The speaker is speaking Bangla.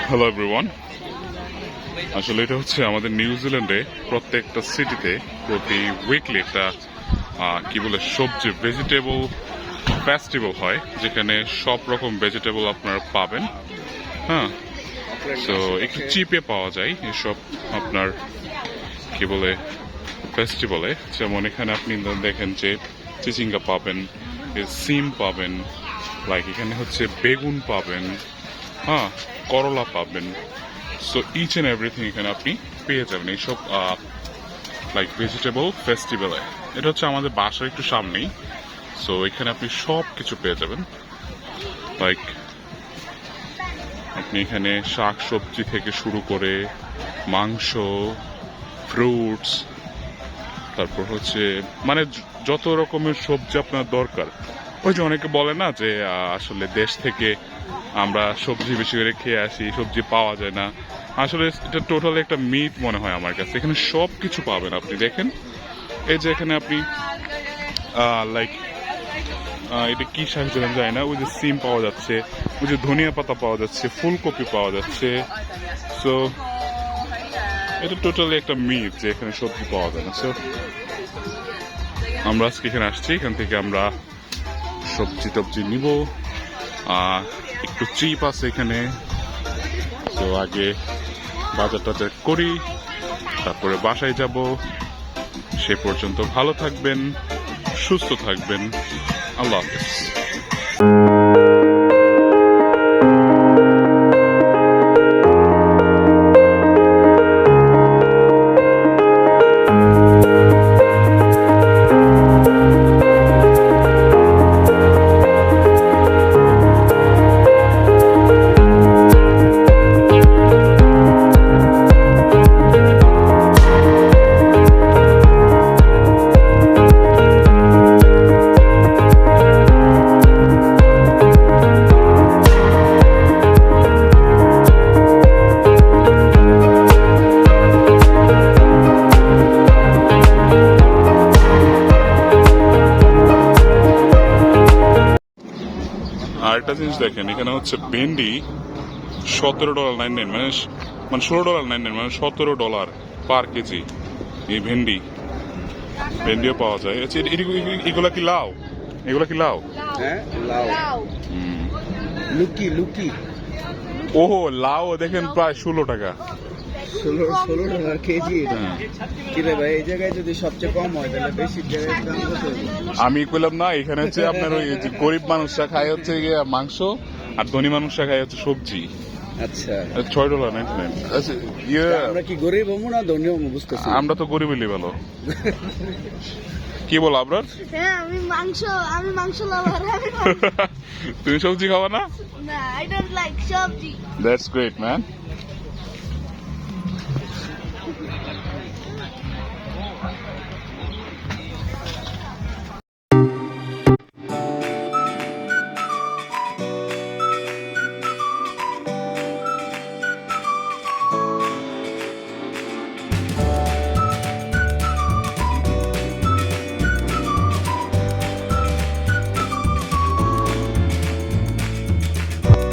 হ্যালো এভরিওয়ান, আসলে এটা হচ্ছে আমাদের নিউজিল্যান্ডে প্রত্যেকটা সিটিতে প্রতি উইকলি একটা কি বলে সবজি ভেজিটেবল ফেস্টিভ্যাল হয়, যেখানে সব রকম ভেজিটেবল আপনারা পাবেন। হ্যাঁ, তো একটু চিপে পাওয়া যায় এসব আপনার কি বলে ফেস্টিভ্যালে। যেমন এখানে আপনি দেখেন যে চিচিঙ্গা পাবেন, সিম পাবেন, লাইক এখানে হচ্ছে বেগুন পাবেন, হ্যাঁ, করলা পাবেন। সো ইচ অ্যান্ড এভরিথিং এখানে আপনি পেয়ে যাবেন এইসব লাইক ভেজিটেবল ফেস্টিভ্যালে। এটা হচ্ছে আমাদের বাসার একটু সামনেই। সো এখানে আপনি সব কিছু পেয়ে যাবেন, লাইক আপনি এখানে শাক সবজি থেকে শুরু করে মাংস, ফ্রুটস, তারপর হচ্ছে মানে যত রকমের সবজি আপনার দরকার। ওই যে অনেকে বলে না যে আসলে দেশ থেকে আমরা সবজি বেশি করে খেয়ে আসি, সবজি পাওয়া যায় না। আসলে এটা টোটালি একটা মিথ মনে হয় আমার কাছে। এখানে সব কিছু পাবেন আপনি। দেখেন এই যে এখানে আপনি লাইক এটা কি শাক যেন যায় না, ওই যে সিম পাওয়া যাচ্ছে, ওই যে ধনিয়া পাতা পাওয়া যাচ্ছে, ফুলকপি পাওয়া যাচ্ছে। সো এটা টোটালি একটা মিথ যে এখানে সবজি পাওয়া যায় না। সো আমরা আজকে এখানে আসছি, এখান থেকে আমরা সবজি টবজি নিব। একটু চিপ আছে এখানে, তো আগে বাজার টাজার করি, তারপরে বাসায় যাব। সে পর্যন্ত ভালো থাকবেন, সুস্থ থাকবেন। আল্লাহ হাফেজ। আরেকটা জিনিস দেখেন, এখানে হচ্ছে ভেন্ডি $17.99, মানে $16.99, মানে $17 পার কেজি। এই ভেন্ডিও পাওয়া যায়। আচ্ছা, এগুলা কি লাউ? এগুলা কি লাউ? হ্যাঁ, লাউ। লুকি ওহো, লাউ দেখেন প্রায় $16। 16 কেজি। কি রে ভাই, এই জায়গায় যদি সবচেয়ে কম হয় তাহলে বেশি জায়গায় দাম কত? আমি কইলাম না, এখানে হচ্ছে আপনার ওই গরিব মানুষরা খায় হচ্ছে মাংস, আর ধনী মানুষরা খায় হচ্ছে সবজি। আচ্ছা, $6.99। আচ্ছা, আমরা কি গরিব হবো না ধনী হবো বুঝতেছি? আমরা তো গরিব হইলে ভালো। কি বল আবরার? হ্যাঁ, আমি মাংস লাভার। তুমি সবজি খাওয়া না? না, I don't like সবজি। That's great, man.